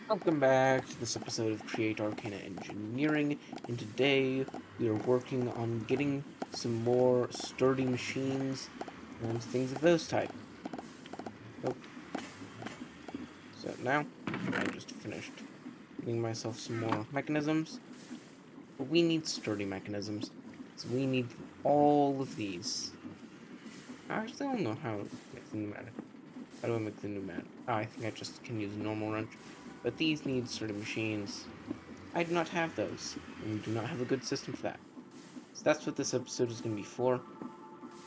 Welcome back to this episode of Create Arcana Engineering, and today we are working on getting some more sturdy machines and things of those type. Oh, so now I just finished getting myself some more mechanisms, but we need sturdy mechanisms, so we need all of these. I actually don't know how to make the pneumatic. How do I make the pneumatic? Oh, I think I just can use a normal wrench, but these need sturdy machines. I do not have those, and we do not have a good system for that. So that's what this episode is going to be for.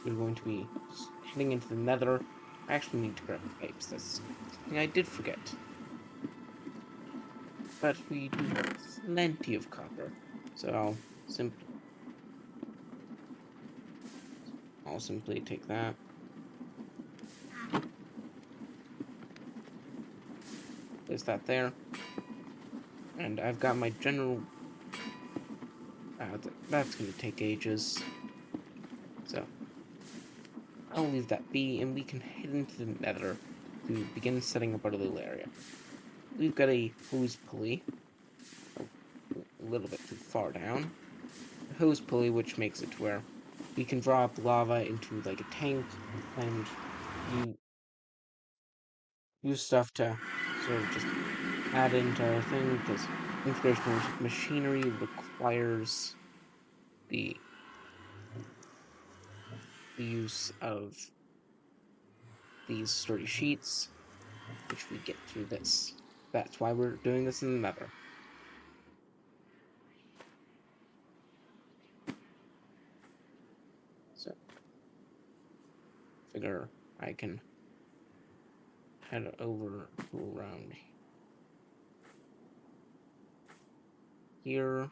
We're going to be heading into the Nether. I actually need to grab pipes. That's something I did forget. But we do have plenty of copper, so I'll simply take that. Place that there, and I've got my general. That's going to take ages, so I'll leave that be, and we can head into the Nether to begin setting up our little area. We've got a hose pulley, a little bit too far down. A hose pulley, which makes it to where we can drop lava into like a tank and you use stuff to sort of just add into our thing because integration machinery requires the use of these sturdy sheets, which we get through this. That's why we're doing this in the Nether. So figure I can head over to around here.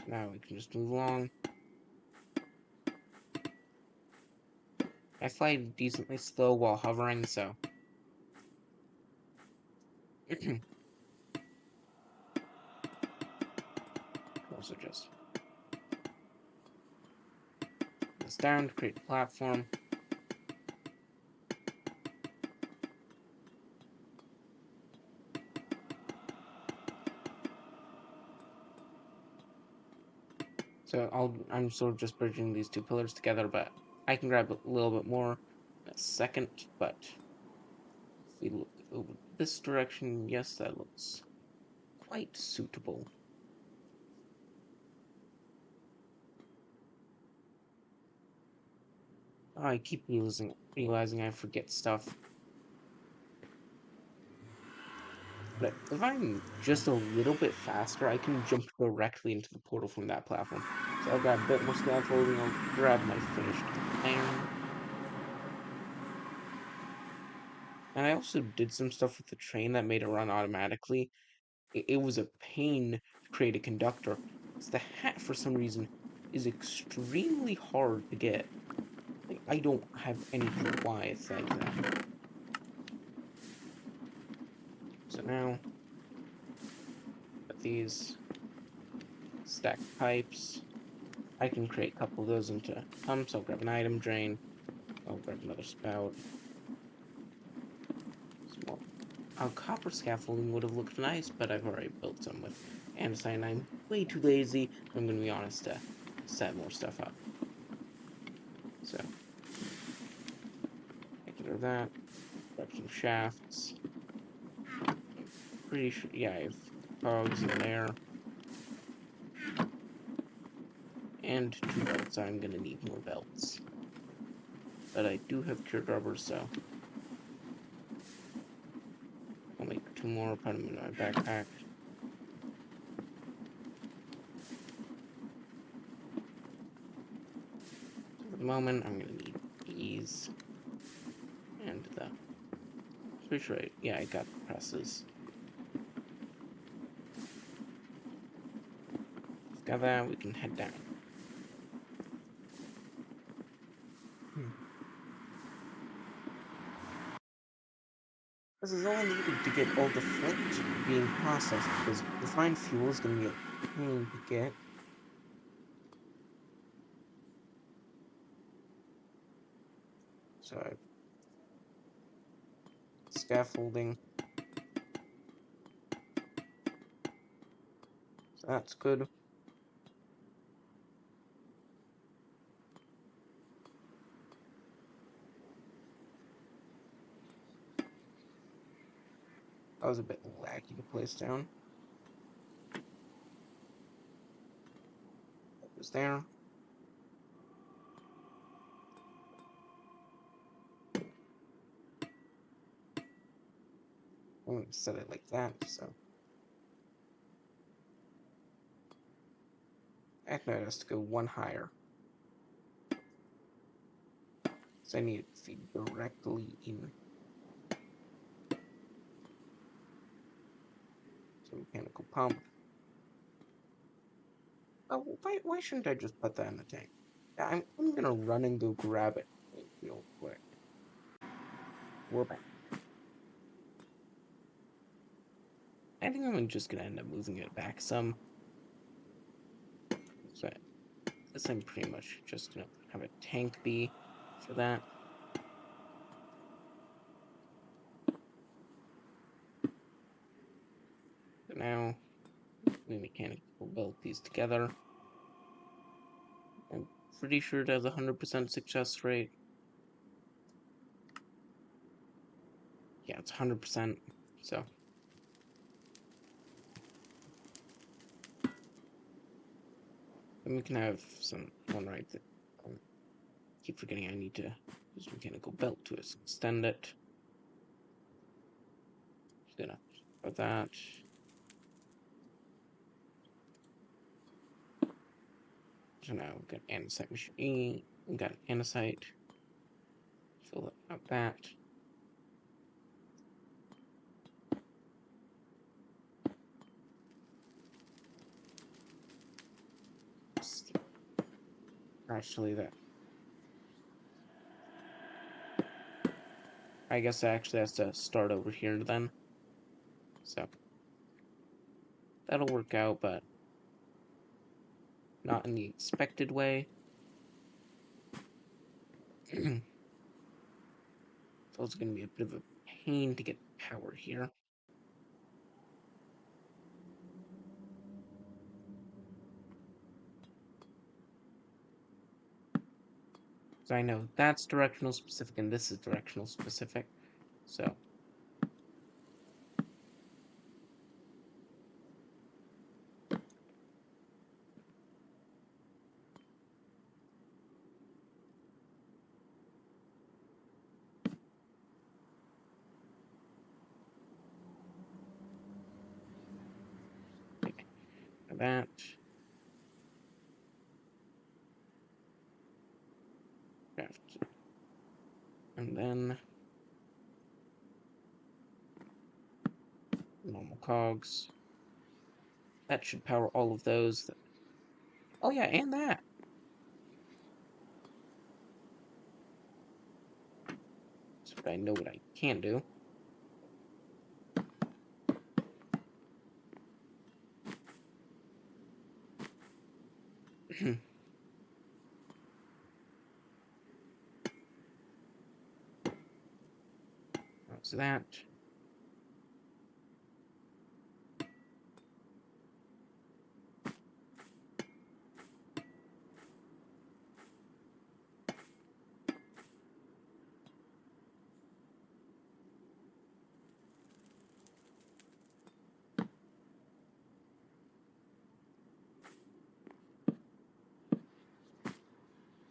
Now we can just move along. I fly decently slow while hovering, so also just this down to create a platform. So I'm sort of just bridging these two pillars together, but I can grab a little bit more in a second. But if we look over this direction, yes, that looks quite suitable. Oh, I keep realizing I forget stuff. But if I'm just a little bit faster, I can jump directly into the portal from that platform. So I'll grab a bit more scaffolding, I'll grab my finished iron. And I also did some stuff with the train that made it run automatically. It was a pain to create a conductor. Because the hat, for some reason, is extremely hard to get. Like, I don't have any clue why it's like that. So now, with these stacked pipes, I can create a couple of those into pumps. I'll grab an item drain. I'll grab another spout. Some more. Copper scaffolding would have looked nice, but I've already built some with andesite. I'm way too lazy, I'm going to be honest, to set more stuff up. So, take care of that. Grab some shafts. Pretty sure, yeah, I have cogs in there. And 2 belts. I'm going to need more belts. But I do have cured rubbers, so I'll make 2 more, put them in my backpack. For the moment, I'm going to need these. And the... Pretty sure yeah, I got the presses. Got that, we can head down. This is all needed to get all the flint being processed, because refined fuel is going to be a pain to get. So scaffolding. So that's good. That was a bit laggy to place down. That was there. I'm going to set it like that, so. Actually, it has to go one higher. So I need it to feed directly in. So mechanical pump. Oh, why shouldn't I just put that in the tank? Yeah, I'm gonna run and go grab it real quick. We're back. I think I'm just gonna end up moving it back some. So this I'm pretty much just gonna have a tank be for that. So now we mechanically build these together. I'm pretty sure it has a 100% success rate. Yeah, it's 100%. So then we can have one right that keep forgetting I need to use mechanical belt to extend it. Just gonna put that. So now we've got andesite machine. We've got andesite. Fill it up that. Actually, that. I guess it actually has to start over here then. So that'll work out, but not in the expected way. So it's going to be a bit of a pain to get power here. So I know that's directional specific and this is directional specific. So that. Craft. And then normal cogs. That should power all of those. Oh yeah, and that. So I know what I can do. So that.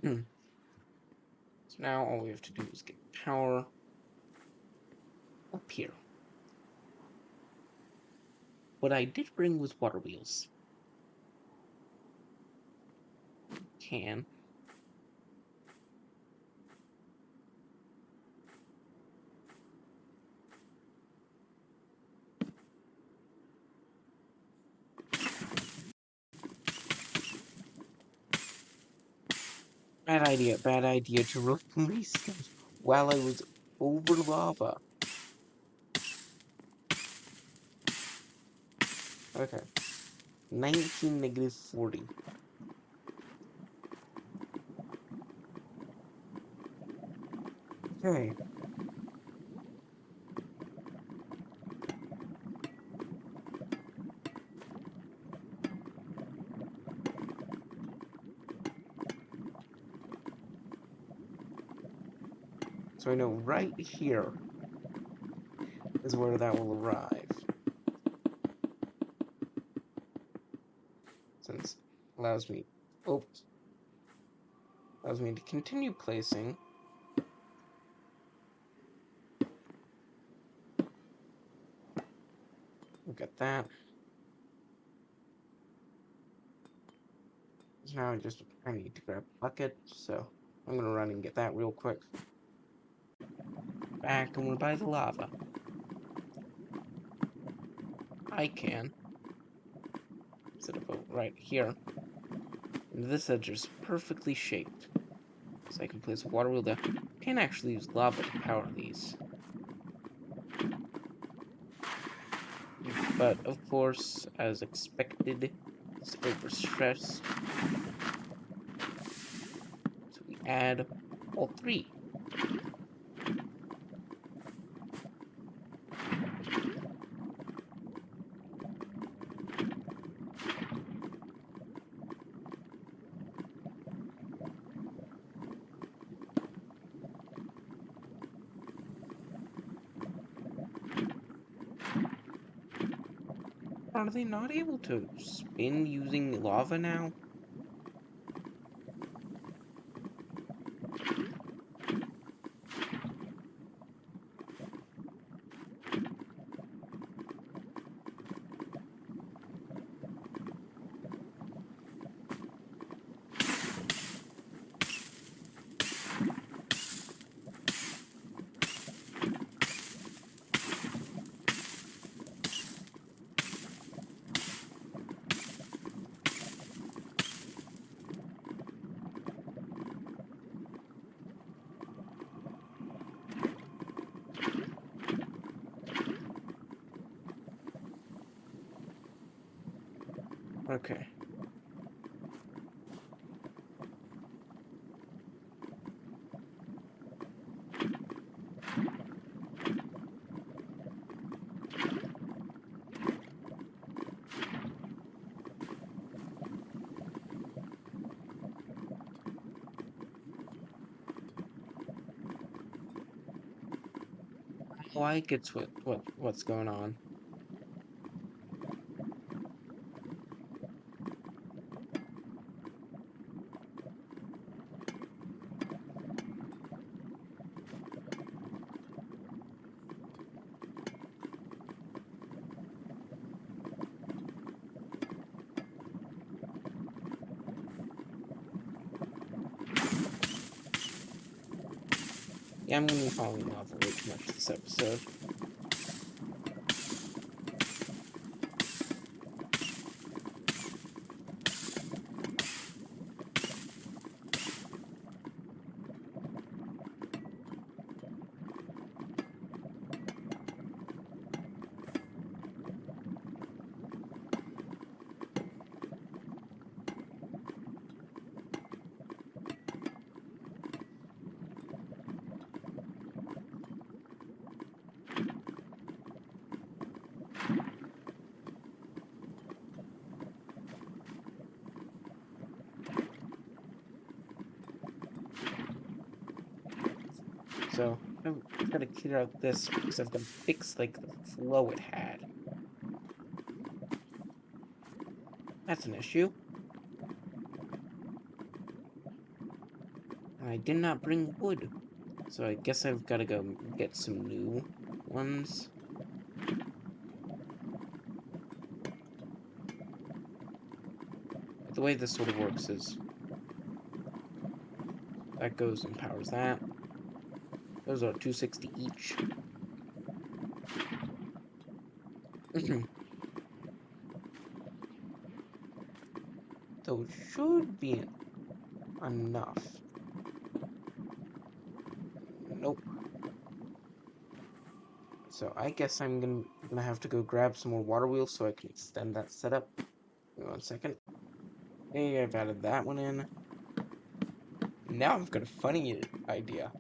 So now all we have to do is get power up here. What I did bring was water wheels. Can. Bad idea to release those while I was over lava. Okay. 19 negative 40. Okay. So I know right here is where that will arrive. Since it allows me to continue placing. Look at that. Now I need to grab a bucket, so I'm gonna run and get that real quick. Back, I'm gonna buy the lava. I can set up right here. And this edge is perfectly shaped. So I can place a water wheel there. Can actually use lava to power these. But of course, as expected, it's overstressed. So we add all three. Are they not able to spin using lava now? Okay. Like it's what's going on. Yeah, I'm gonna be following lava way too much this episode. So I've got to clear out this because I've got to fix like the flow it had. That's an issue. And I did not bring wood. So I guess I've got to go get some new ones. The way this sort of works is that goes and powers that. Those are 260 each. Those should be enough. Nope. So I guess I'm gonna have to go grab some more water wheels so I can extend that setup. Give me 1 second. Hey, I've added that one in. Now I've got a funny idea.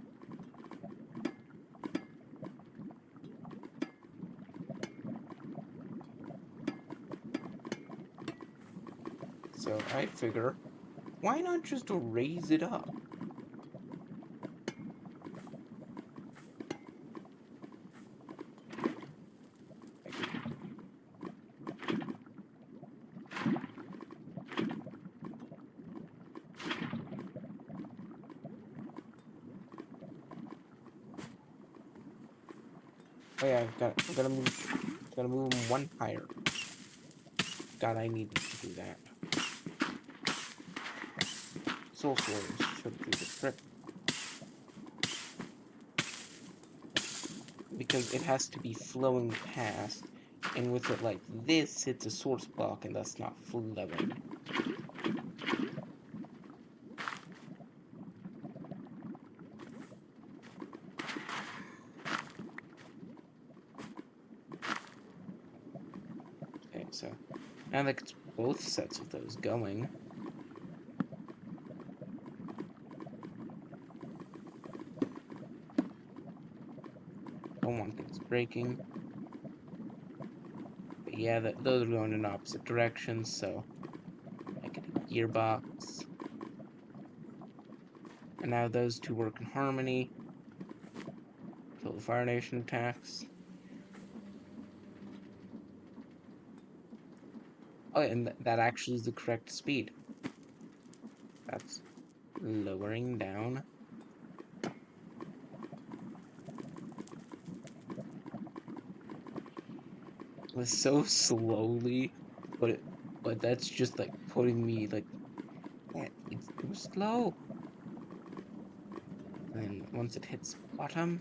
I figure, why not just raise it up? Oh yeah, gotta move them one higher. God, I needed to do that. Soul Swords should do the trick. Because it has to be flowing past, and with it like this, it's a source block and thus not flowing. Okay, so now that it's both sets of those going. Don't want things breaking. But yeah, those are going in opposite directions, so I get a gearbox. And now those two work in harmony until the Fire Nation attacks. Oh, and that actually is the correct speed. That's lowering down. So slowly, but that's just like putting me like, yeah, it's too slow. And once it hits bottom,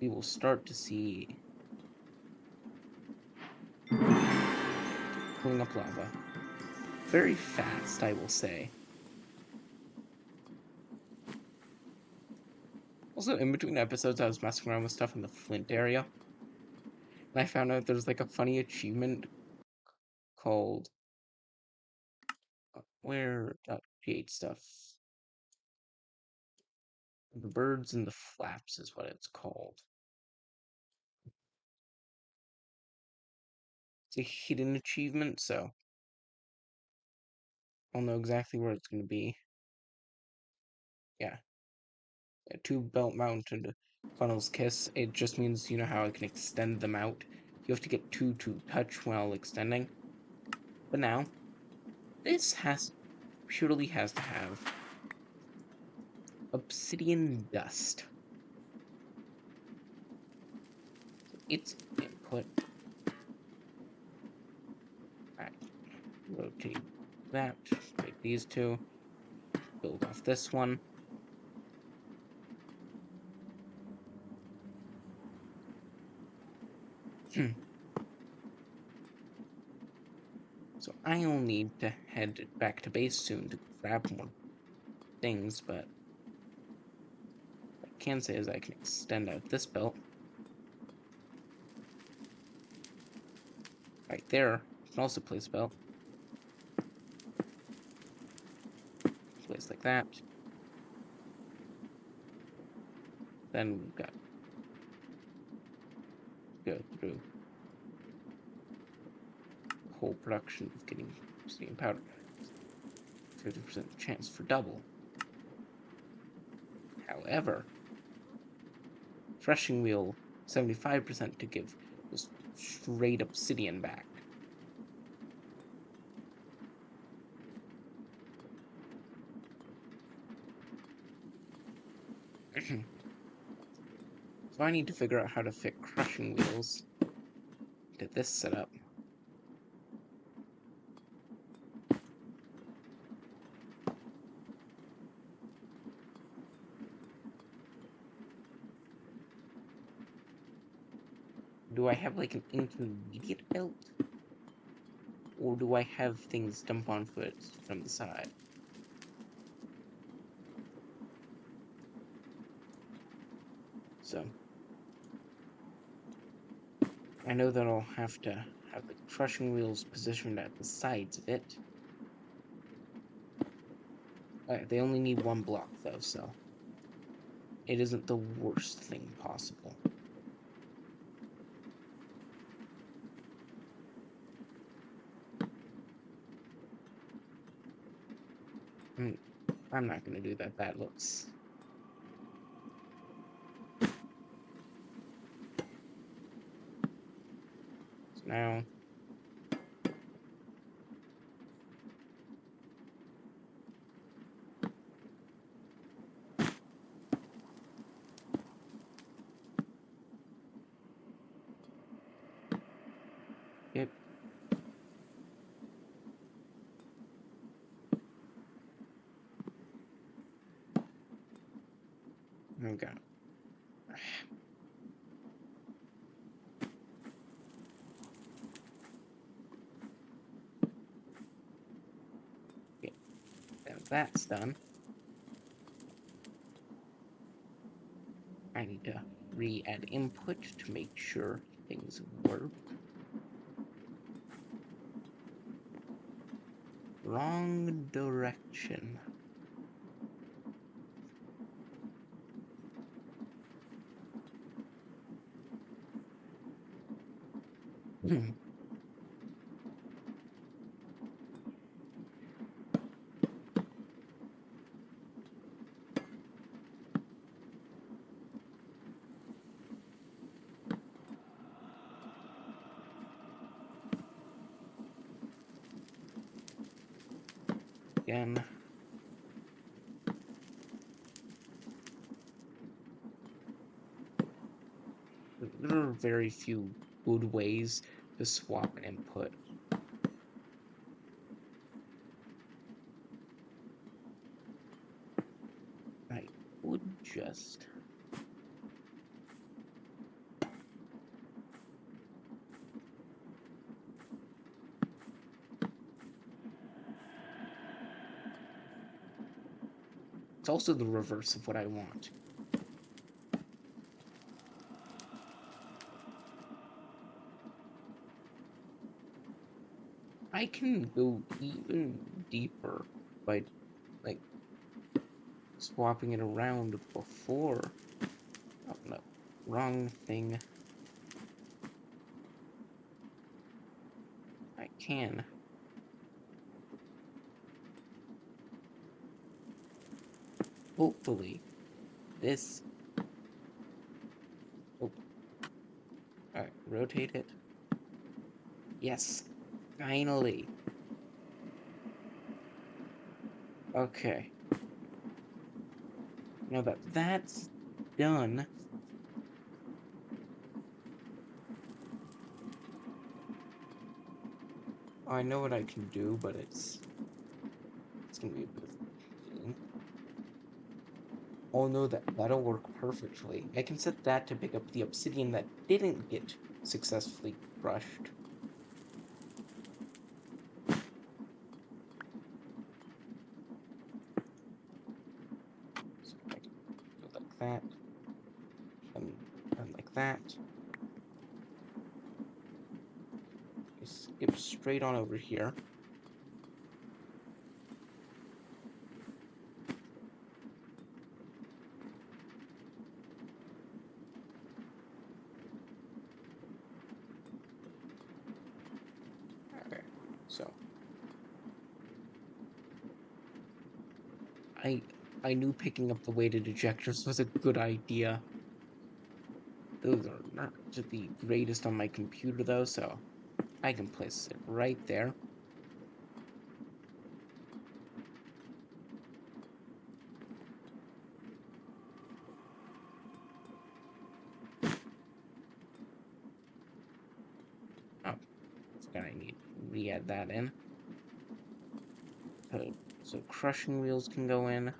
we will start to see pulling up lava. Very fast, I will say. Also, in between episodes, I was messing around with stuff in the Flint area, and I found out there's like a funny achievement called where create stuff. The birds and the flaps is what it's called. It's a hidden achievement, so I'll know exactly where it's going to be. Yeah, a two belt mounted funnel's kiss. It just means you know how I can extend them out. You have to get two to touch while extending. But now, this purely has to have obsidian dust. Its input. Alright, rotate that, take these two, build off this one. So I'll need to head back to base soon to grab more things, but what I can say is I can extend out this belt. Right there, I can also place a belt. Place like that. Then we've got to go through the whole production of getting obsidian powder. 50% chance for double. However, threshing wheel 75% to give just straight obsidian back. So I need to figure out how to fit crushing wheels to this setup. Do I have like an intermediate belt? Or do I have things dump onto it from the side? So I know that I'll have to have the crushing wheels positioned at the sides of it. They only need one block though, so it isn't the worst thing possible. I'm not gonna do that. That looks... So now... Yep. Okay. Yeah, now that's done. I need to re-add input to make sure things work. Wrong direction. Again. There are very few good ways to swap an input. I would just... It's also the reverse of what I want. I can go even deeper by, like, swapping it around before... Oh, no. Wrong thing. I can. Hopefully, this... Oh. Alright, rotate it. Yes. Finally. Okay. Now that that's done... I know what I can do, but it's gonna be a bit of a pain. Oh no, that'll work perfectly. I can set that to pick up the obsidian that didn't get successfully crushed. So I can go like that, and like that. I skip straight on over here. Okay, so I knew picking up the weighted ejectors was a good idea. Those are not the greatest on my computer though, so I can place it right there. Oh, forgot I need to re-add that in. So crushing wheels can go in.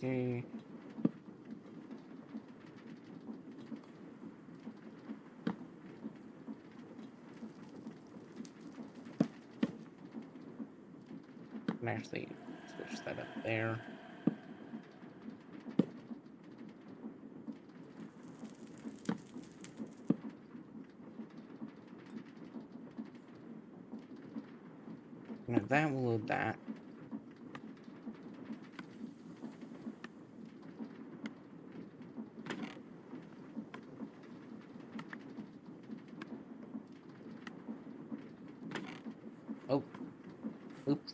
Okay. Can actually switch that up there. Now that will load that. Oh, oops.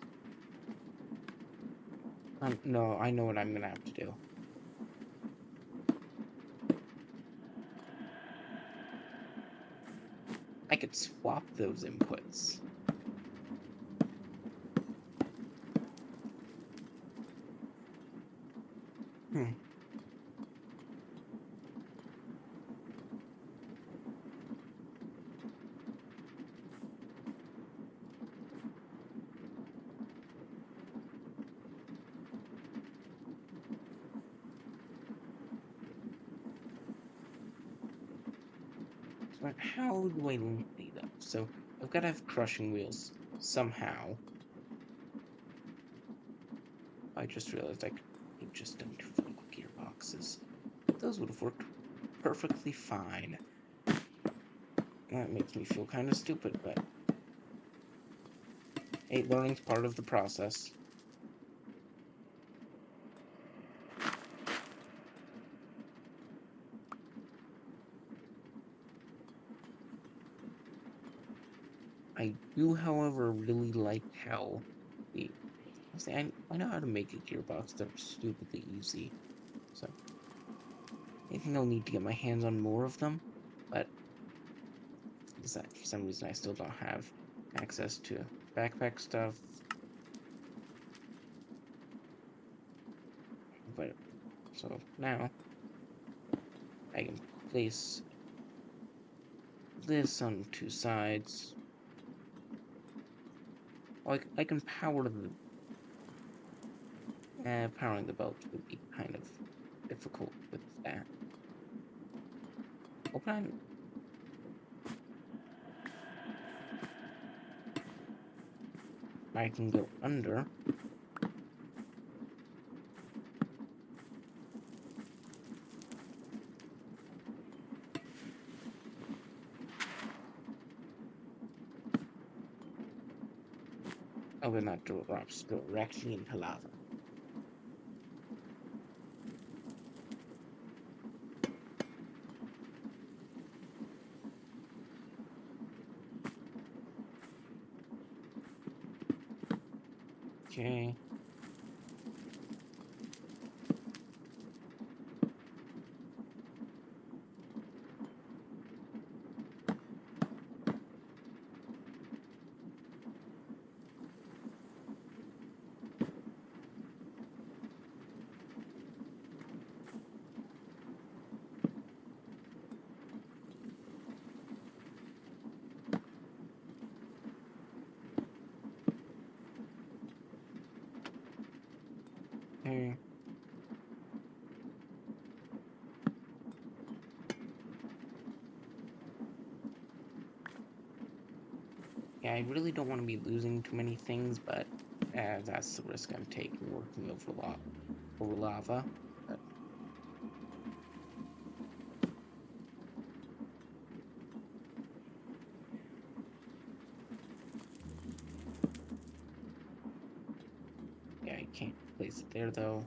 No, I know what I'm gonna have to do. I could swap those inputs. Hmm. But how do I link these up? So I've got to have crushing wheels somehow. I just realized I could just done two vertical gearboxes. Those would have worked perfectly fine. That makes me feel kind of stupid, but hey, learning's part of the process. I do, however, really like how the I know how to make a gearbox. They're stupidly easy. So I think I'll need to get my hands on more of them, but for some reason I still don't have access to backpack stuff. But so now I can place this on two sides. Well, I can power the powering the belt would be kind of difficult with that. Open. I can go under. Oh, but not drops directly into lava. Okay. Okay. Yeah, I really don't want to be losing too many things, but that's the risk I'm taking working over lava. But yeah, I can't place it there though.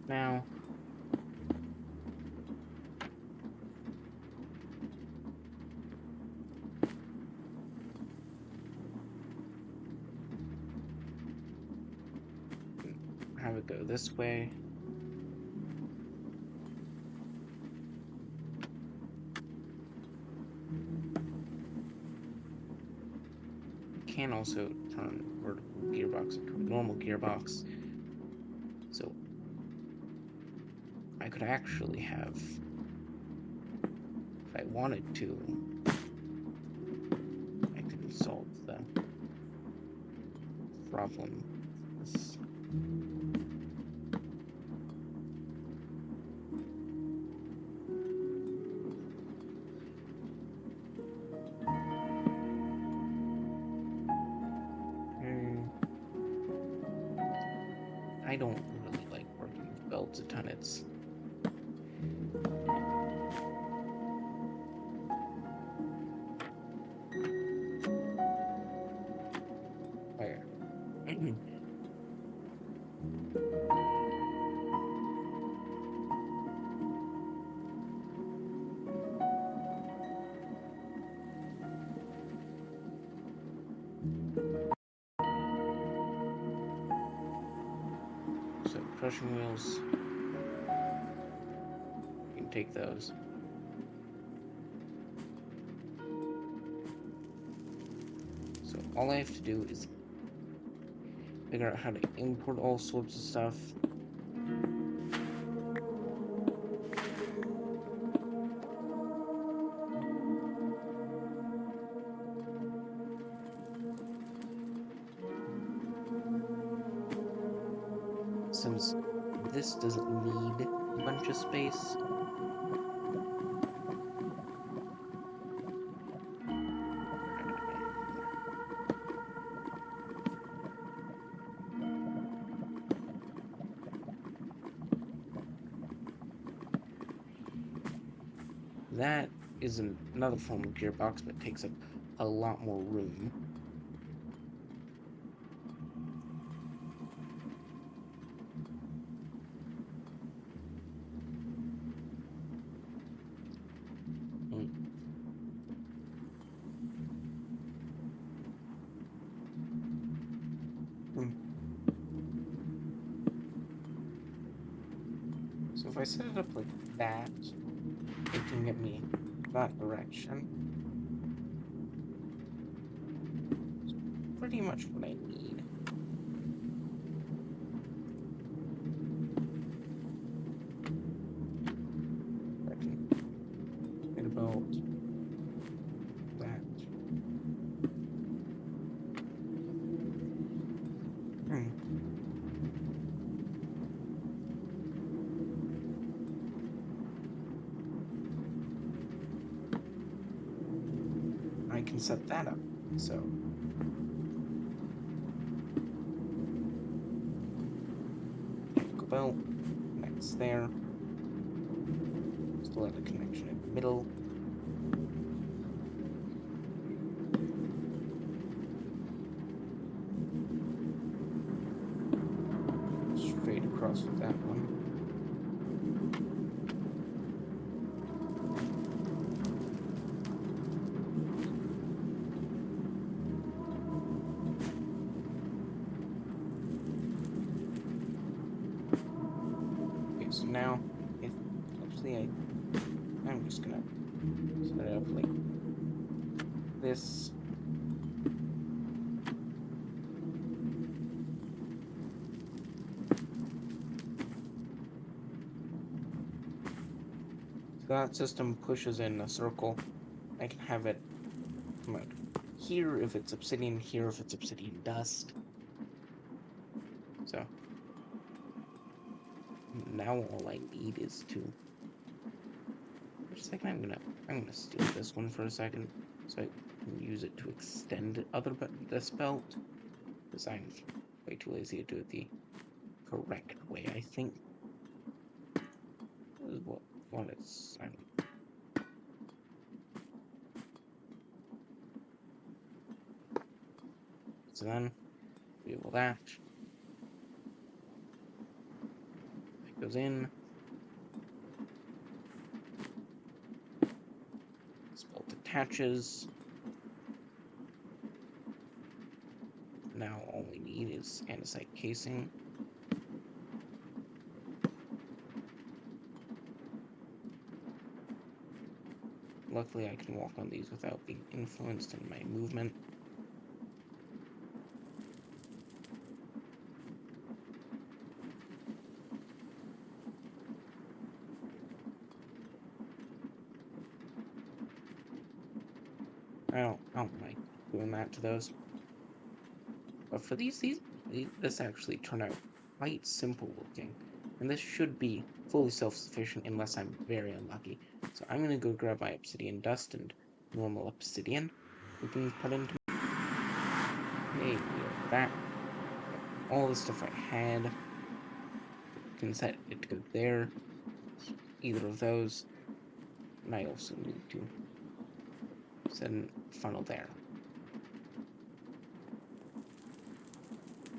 Now, have it go this way. Can also turn vertical gearbox into a normal gearbox. So I could actually have, if I wanted to, I could solve the problem. This. Okay. I don't really like working with belts a ton. It's fire. So crushing wheels, you can take those. So all I have to do is figure out how to import all sorts of stuff. Since this doesn't need a bunch of space, that is another form of gearbox, but takes up a lot more room. Mm. Mm. So if I set it up like that, it can get me that direction. Pretty much what I need. I can get about that. Hmm. I can set that up. So mechanical belt, next there. Still have a connection in the middle. Straight across with that one. Okay, so now, if actually I'm just gonna set it up like this. So that system pushes in a circle. I can have it come out here if it's obsidian, here if it's obsidian dust. So now all I need is to. For a second, I'm gonna steal this one for a second, so I can use it to extend this belt, because I'm way too lazy to do it the correct way. I think this is what it's. So then we have all that. That goes in. This belt attaches. Now all we need is andesite casing. Luckily, I can walk on these without being influenced in my movement. I don't like doing that to those. But for this actually turned out quite simple looking. And this should be fully self-sufficient unless I'm very unlucky. So I'm gonna go grab my obsidian dust and normal obsidian. We can put into. Hey, we are back. All the stuff I had. can set it to go there, either of those. And I also need to set a funnel there.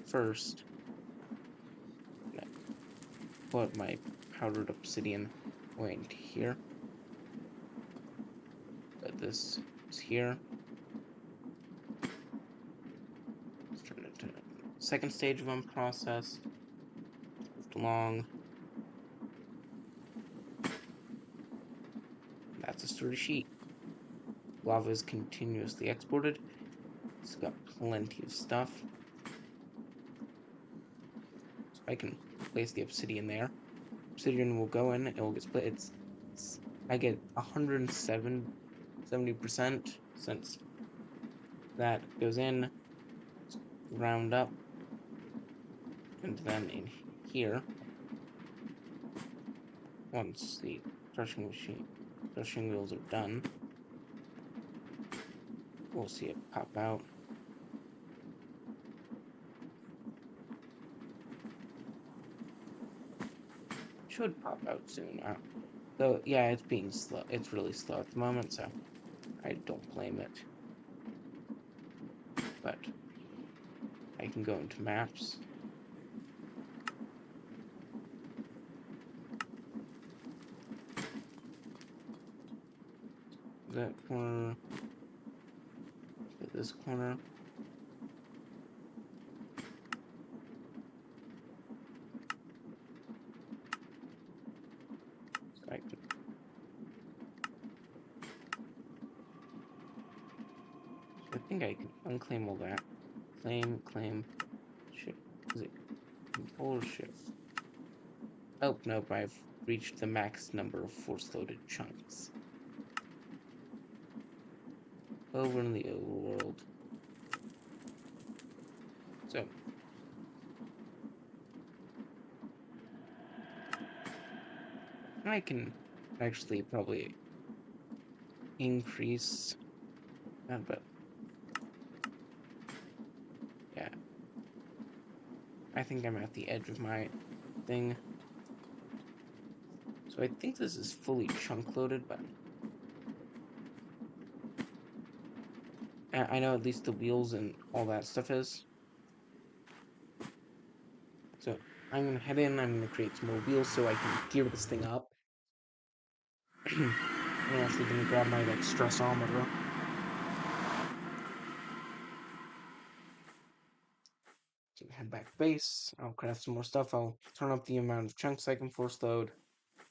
First, put my powdered obsidian way into here. Put this is here. Let's turn it to second stage of unprocessed. Moved along. That's a sturdy sheet. Lava is continuously exported. It's got plenty of stuff. So I can place the obsidian there. Obsidian will go in, it will get split. I get 170% since that goes in, round up, and then in here, once the crushing wheels are done, we'll see it pop out. Should pop out soon. Though, yeah, it's being slow. It's really slow at the moment, so I don't blame it. But I can go into maps. That corner. This corner. So I think I can unclaim all that. Claim, shift. Is it control or shift? Oh, nope, I've reached the max number of force-loaded chunks. Over in the overworld. So, I can actually probably increase that, but yeah. I think I'm at the edge of my thing. So I think this is fully chunk loaded, but I know at least the wheels and all that stuff is. So I'm gonna head in, I'm gonna create some more wheels so I can gear this thing up. I'm actually gonna grab my like stressometer. So head back to base, I'll craft some more stuff, I'll turn up the amount of chunks I can force load,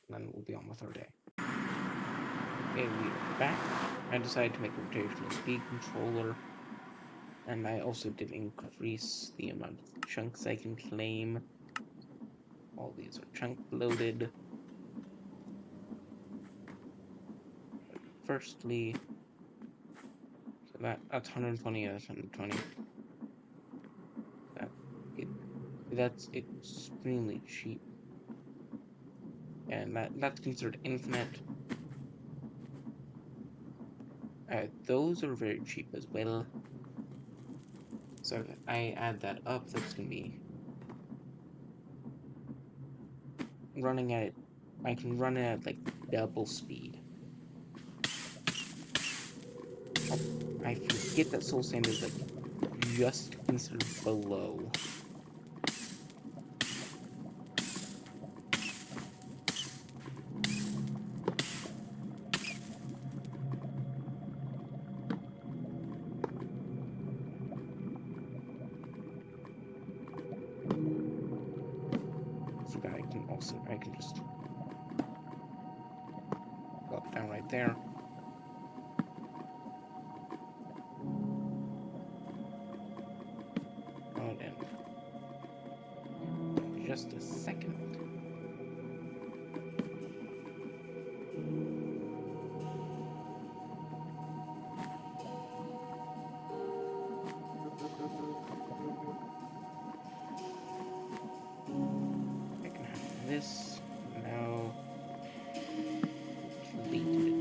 and then we'll be on with our day. Okay, we are back. I decided to make a rotational speed controller, and I also did increase the amount of chunks I can claim. All these are chunk loaded. Firstly, so that's 120, that's 120. That's extremely cheap. And that's considered infinite. Those are very cheap as well. So if I add that up, that's gonna be running at it. I can run it at like double speed. I forget that soul sand is like just considered below. So that I can just drop down right there. Right in just a second. I can have this now completed.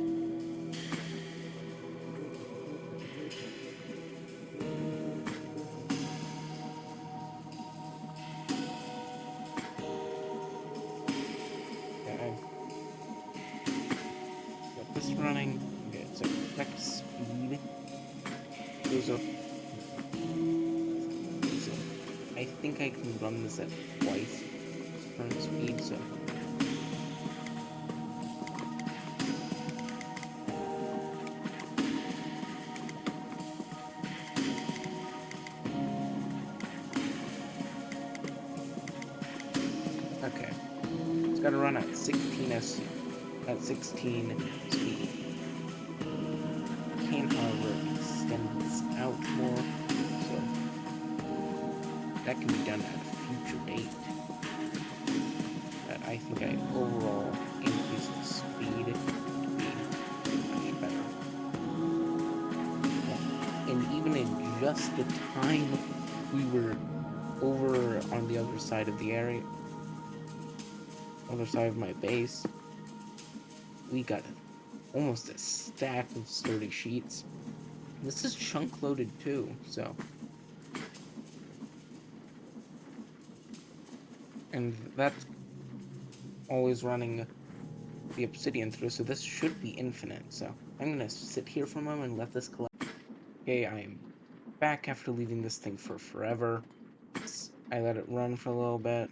I think I can run this at twice current speed, so... Okay. It's gotta run at 16 speed. Can, however, extend this out more, so that can be done at a future date. But I think I overall increase the speed to be much better. And even in just the time we were over on the other side of the area, other side of my base, we got almost a stack of sturdy sheets. This is chunk loaded too, so. And that's always running the obsidian through, so this should be infinite. So I'm gonna sit here for a moment and let this collect. Okay, I am back after leaving this thing for forever. I let it run for a little bit.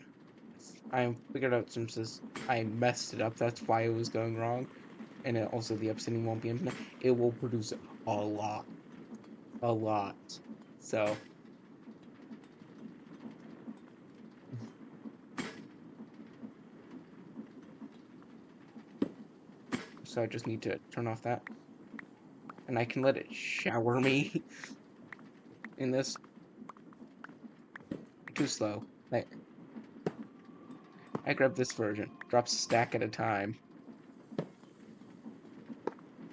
I figured out since I messed it up, that's why it was going wrong. And also the obsidian won't be infinite. It will produce a lot. A lot. So I just need to turn off that. And I can let it shower me in this. Too slow. I grabbed this version. Drops a stack at a time.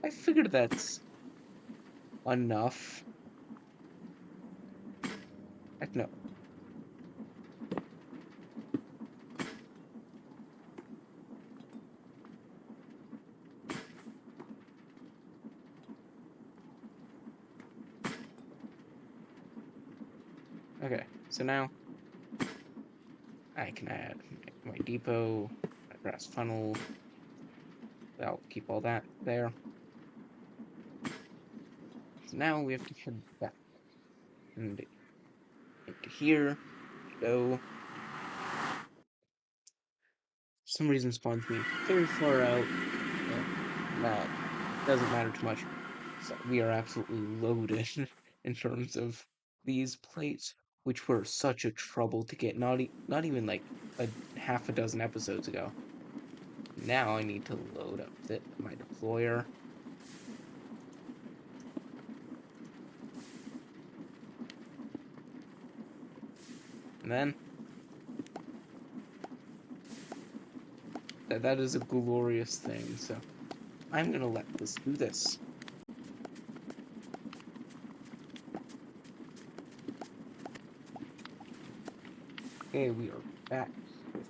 I figured that's enough. No. Okay, so now I can add my depot, my brass funnel. I'll keep all that there. So now we have to head back. And into here, go. For some reason spawns me very far out. That doesn't matter too much. So we are absolutely loaded in terms of these plates, which were such a trouble to get, not even like a half a dozen episodes ago. Now I need to load up my deployer. And then that is a glorious thing, so I'm gonna let this do this. Okay, we are back with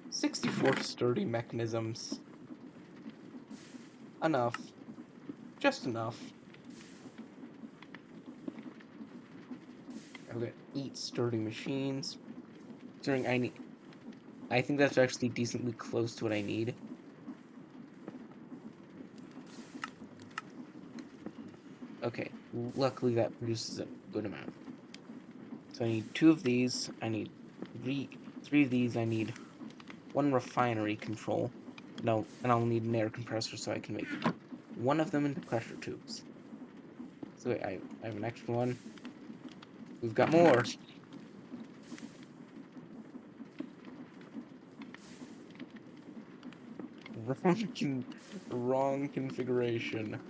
64 sturdy mechanisms. Enough. Just enough. I've got 8 sturdy machines. I think that's actually decently close to what I need. Okay, luckily that produces a good amount. So I need 2 of these, I need 3 of these, I need 1 refinery control. No, and I'll need an air compressor so I can make 1 of them into pressure tubes. So wait, I have an extra one. We've got more! Wrong configuration.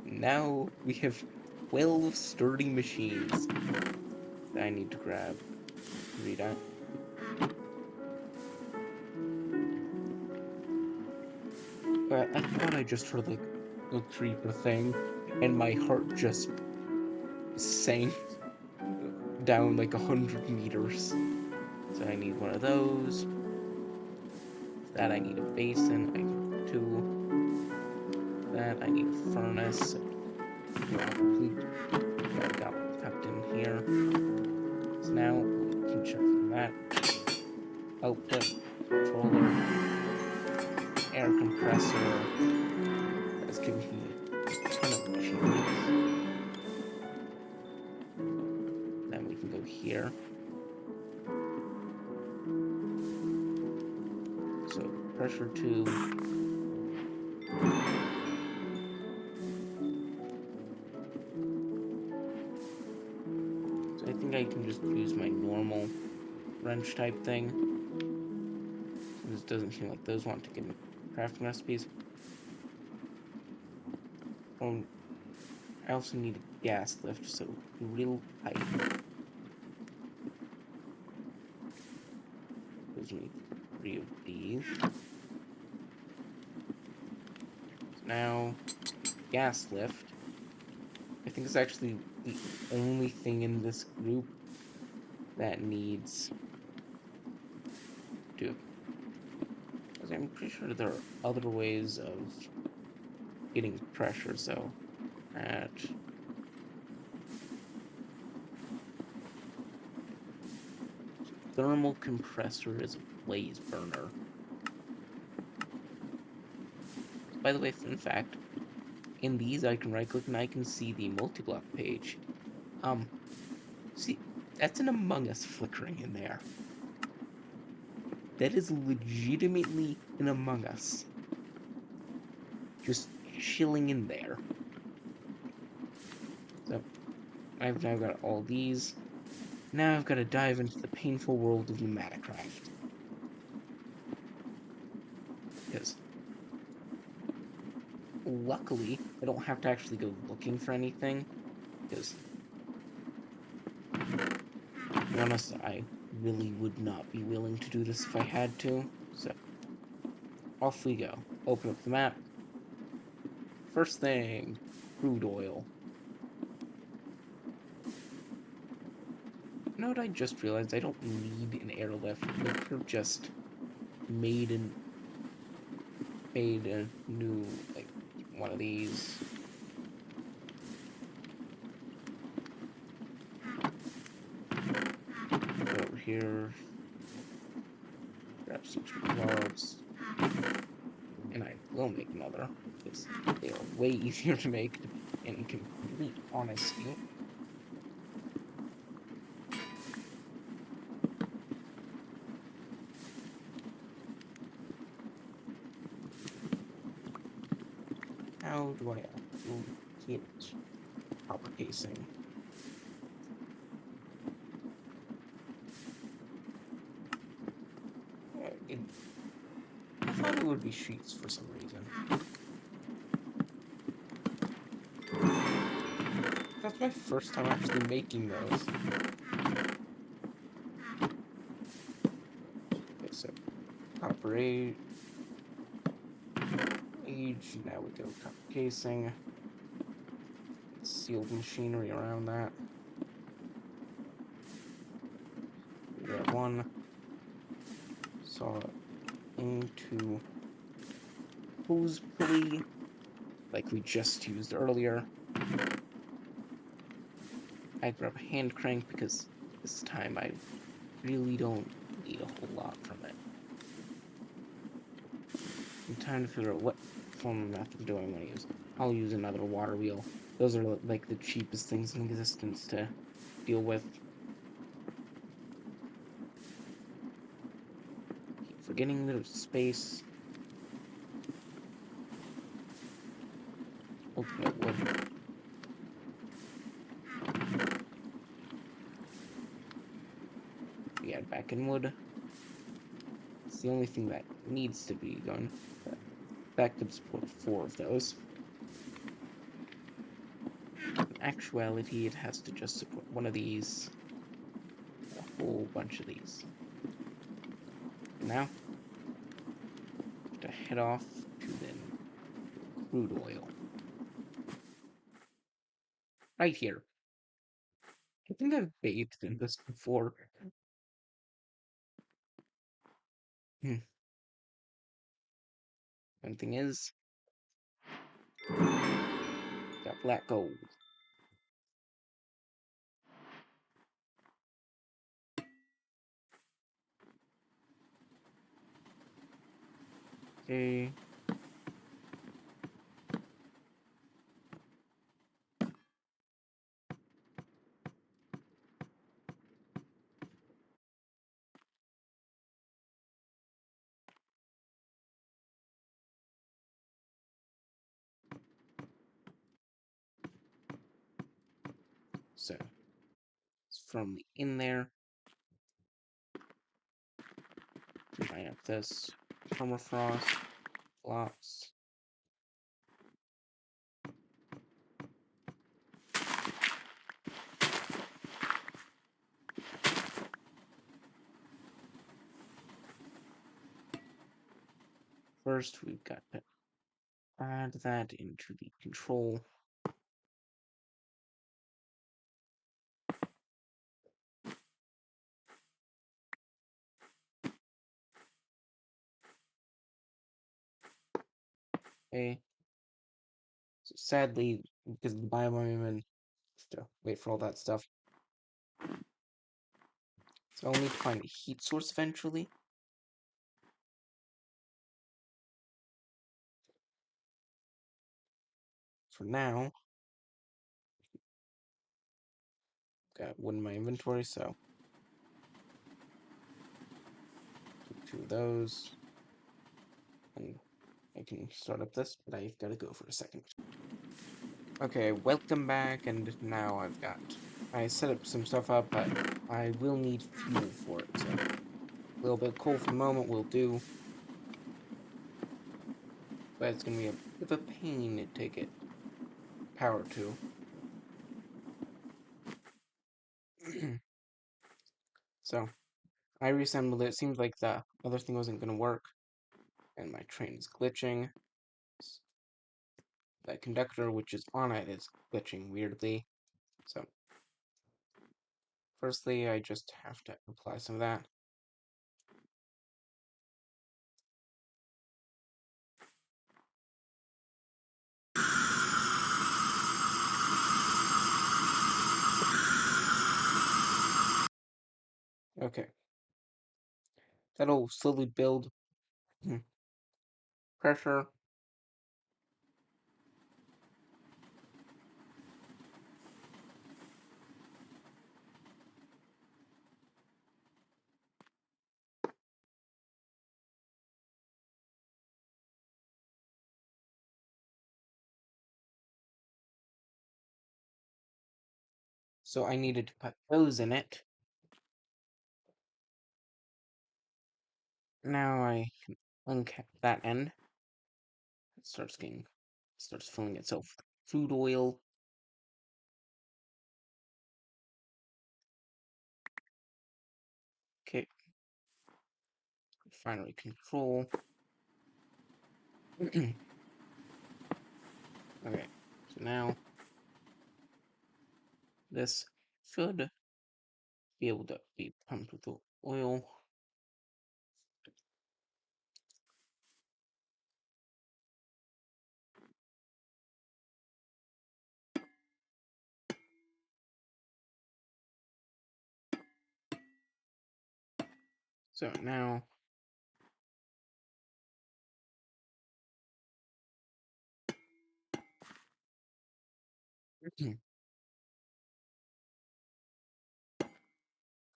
Now we have 12 sturdy machines that I need to grab. Read out. I thought I just heard like a creeper thing, and my heart just sank down like 100 meters. So I need one of those. For that I need a basin. I need 2. For that I need a furnace. I got tucked in here. So now we can check that. Output, controller, air compressor. That's giving me a ton of machines. go here. So pressure tube. So I think I can just use my normal wrench type thing. This doesn't seem like those want to give me crafting recipes. I also need a gas lift, so real pipe. Gives me 3 of these. So now, gas lift. I think it's actually the only thing in this group that needs to. Because I'm pretty sure there are other ways of getting pressure, so at thermal compressor is a blaze burner. By the way, fun fact, in these I can right click and I can see the multi-block page. See, that's an Among Us flickering in there. That is legitimately an Among Us. Just chilling in there. So, I've now got all these. Now I've got to dive into the painful world of Pneumaticraft. Because, luckily, I don't have to actually go looking for anything. Because, to be honest, I really would not be willing to do this if I had to. So, off we go. Open up the map. First thing, crude oil. You know what I just realized? I don't need an airlift. I could have just made a new, like, one of these. Go over here. Grab some logs. And I will make another, because they are way easier to make, in complete honesty. How do I actually get proper casing? I thought it would be sheets for some reason. That's my first time actually making those. Okay, so copper age. Now we go copper casing. Sealed machinery around that. Grab one. Saw into hose pulley, like we just used earlier. I grab a hand crank because this time I really don't need a whole lot from it. I'm trying to figure out what form of method do I want to use. I'll use another water wheel. Those are like the cheapest things in existence to deal with. Keep forgetting there's space. Ultimate wood. We add back in wood. It's the only thing that needs to be going. That could support 4 of those. In actuality, it has to just support one of these. A whole bunch of these. Now, to head off to then crude oil. Right here. I think I've bathed in this before. One thing is, got black gold. Okay. So it's firmly in there. Line up this permafrost blocks. First, we've got to add that into the control. Okay. So sadly, because of the biome and to wait for all that stuff. So I'll need to find a heat source eventually. For now, got wood in my inventory, so two of those. And I can start up this, but I've got to go for a second. Okay, welcome back, and now I set up some stuff up, but I will need fuel for it, so a little bit of coal for the moment will do, but it's going to be a bit of a pain to get power to. So, I reassembled it. It seems like the other thing wasn't going to work, and my train is glitching. That conductor, which is on it, is glitching weirdly. So, firstly, I just have to apply some of that. Okay. That'll slowly build pressure. So I needed to put those in it. Now I can uncap that end. It starts filling itself with food oil. Okay. Refinery control. Okay. So now this should be able to be pumped with the oil. So now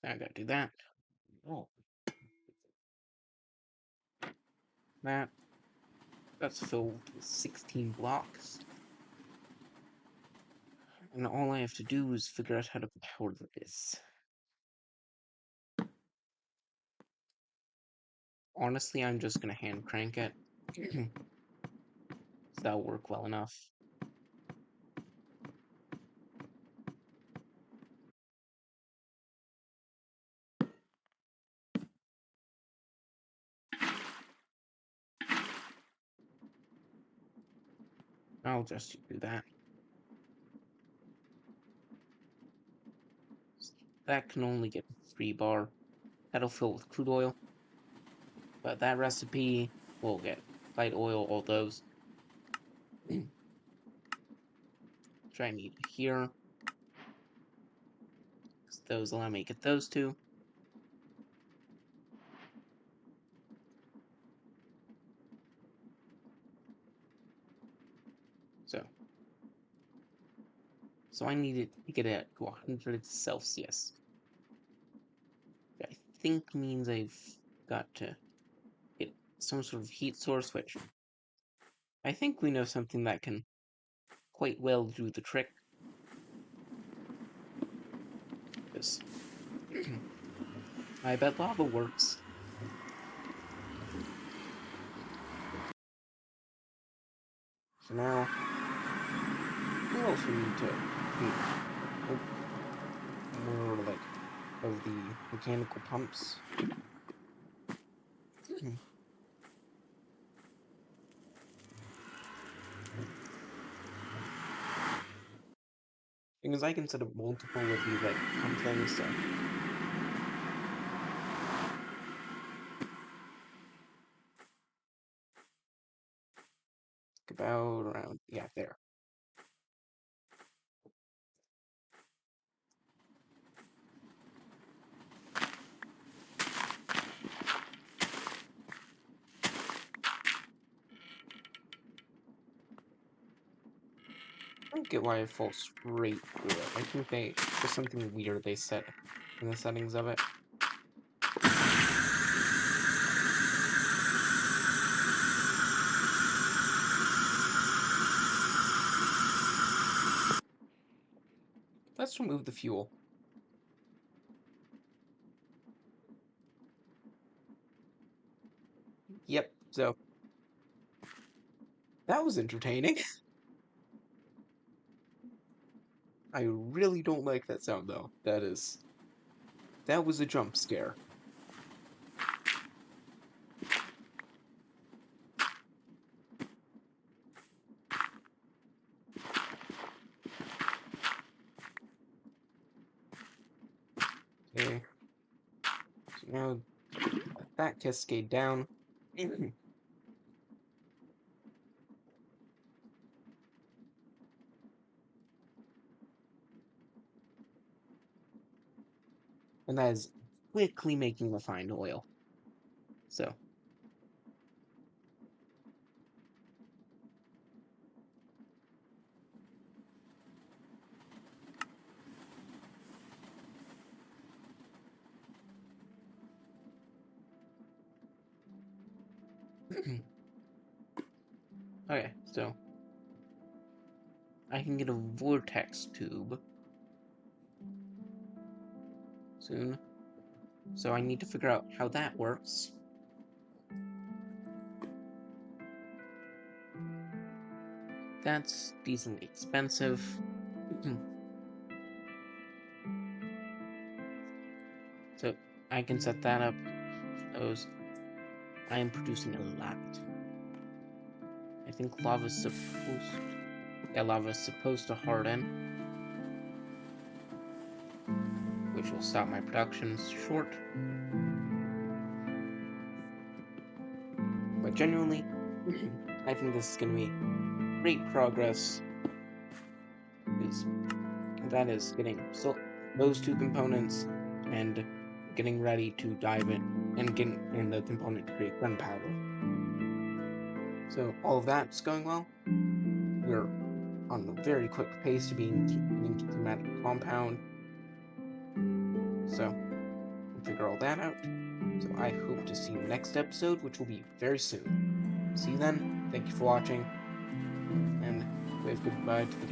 I gotta do that. Oh, that's filled with 16 blocks. And all I have to do is figure out how to power this. Honestly, I'm just gonna hand crank it. So that'll work well enough. I'll just do that. That can only get 3 bar. That'll fill with crude oil. But that recipe will get light oil, all those. Which I need here. Those allow me to get those two. So I need it to get it to 100 Celsius. I think means I've got to get some sort of heat source, which I think we know something that can quite well do the trick. works. I bet lava works. So now, we also need to create more, like, of the mechanical pumps. Because I can set up multiple of these, like, pump things, so... about around, yeah, there. I don't get why it falls straight through it. I think there's something weird they set in the settings of it. Let's remove the fuel. Yep, so that was entertaining. I really don't like that sound though. That was a jump scare. Okay. So now let that cascade down. And that is quickly making refined oil. So okay, so I can get a vortex tube soon. So I need to figure out how that works. That's decently expensive. So I can set that up. Those. I am producing a lot. I think lava's supposed... Yeah, lava's supposed to harden. Which will stop my production short. But genuinely, I think this is going to be great progress. Because that is getting those two components and getting ready to dive in and getting in the component to create gunpowder. So all of that's going well. We're on a very quick pace to getting to thematic compound. So we'll figure all that out. So I hope to see you next episode, which will be very soon. See you then. Thank you for watching, and wave goodbye to the